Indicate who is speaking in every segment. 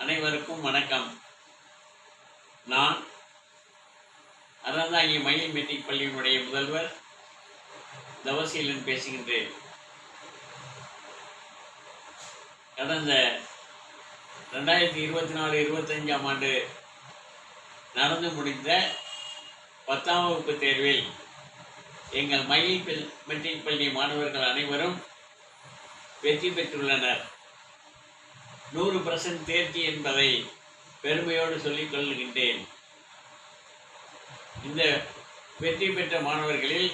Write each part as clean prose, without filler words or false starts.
Speaker 1: அனைவருக்கும் வணக்கம். நான் அறந்தாங்கி மயில் மெட்ரிக் பள்ளியினுடைய முதல்வர் தவசீலன் பேசுகின்றேன். கடந்த 2024-25 ஆண்டு நடந்து முடிந்த 10ஆம் வகுப்பு தேர்வில் எங்கள் மயில் மெட்ரிக் பள்ளி மாணவர்கள் அனைவரும் வெற்றி பெற்றுள்ளனர். 100% தேர்ச்சி என்பதை பெருமையோடு சொல்லிக் கொள்கின்றேன். இந்த வெற்றி பெற்ற மாணவர்களில்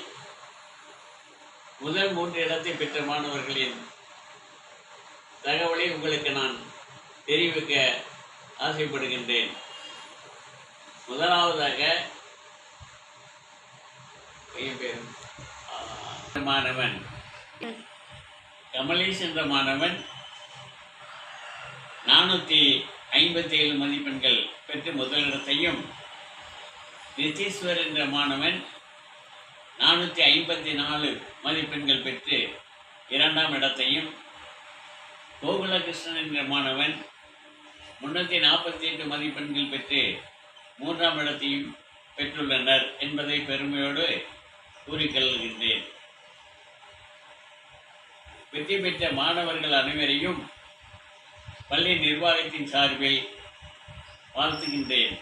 Speaker 1: முதல் 3 இடத்தை பெற்ற மாணவர்களின் தகவலை உங்களுக்கு நான் தெரிவிக்க ஆசைப்படுகின்றேன். முதலாவதாக மாணவன் கமலேஷ் என்ற மாணவன் 457 மதிப்பெண்கள் பெற்று முதலிடத்தையும், நித்தீஸ்வர் என்ற மாணவன் 454 மதிப்பெண்கள் பெற்று 2ஆம் இடத்தையும், கோகுலகிருஷ்ணன் என்ற மாணவன் 348 மதிப்பெண்கள் பெற்று 3ஆம் இடத்தையும் பெற்றுள்ளனர் என்பதை பெருமையோடு கூறிக்கொள்கின்றேன். வெற்றி பெற்ற மாணவர்கள் அனைவரையும் பள்ளி நிர்வாகத்தின் சார்பில் வாழ்த்துகின்றேன்.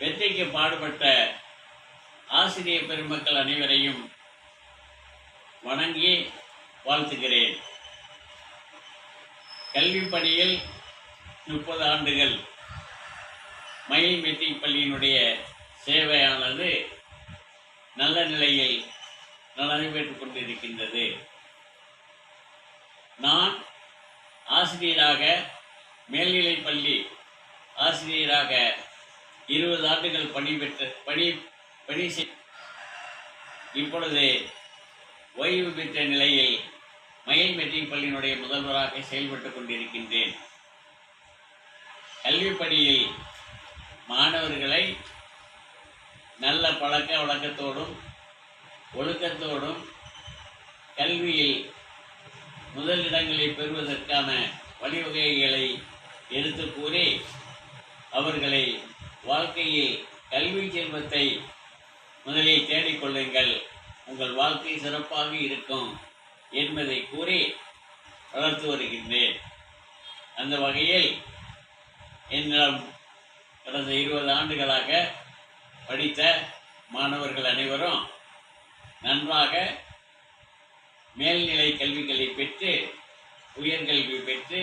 Speaker 1: வெற்றிக்கு பாடுபட்ட ஆசிரியர் பெருமக்கள் அனைவரையும் வணங்கி வாழ்த்துகிறேன். கல்வி பணியில் 30 ஆண்டுகள் மயில் மெட்ரிக் பள்ளியினுடைய சேவையானது நல்ல நிலையில் நடைபெற்றுக் கொண்டிருக்கின்றது. நான் ஆசிரியராக, மேல்நிலைப் பள்ளி ஆசிரியராக 20 ஆண்டுகள் பணி இப்பொழுது ஓய்வு பெற்ற நிலையில் மயில் மெட்ரிக் பள்ளியினுடைய முதல்வராக செயல்பட்டுக் கொண்டிருக்கின்றேன். கல்வி பணியில் மாணவர்களை நல்ல பழக்க வழக்கத்தோடும் ஒழுக்கத்தோடும் கல்வியில் முதலிடங்களை பெறுவதற்கான வழிவகைகளை எடுத்து கூறி அவர்களை வாழ்க்கையில் கல்வி செல்வத்தை முதலில் தேடிக்கொள்ளுங்கள், உங்கள் வாழ்க்கை சிறப்பாக இருக்கும் என்பதை கூறி வளர்த்து வருகின்றேன். அந்த வகையில் என்னிடம் கடந்த 20 ஆண்டுகளாக படித்த மாணவர்கள் அனைவரும் நன்றாக மேல்நிலை கல்விகளை பெற்று உயர்கல்வி பெற்று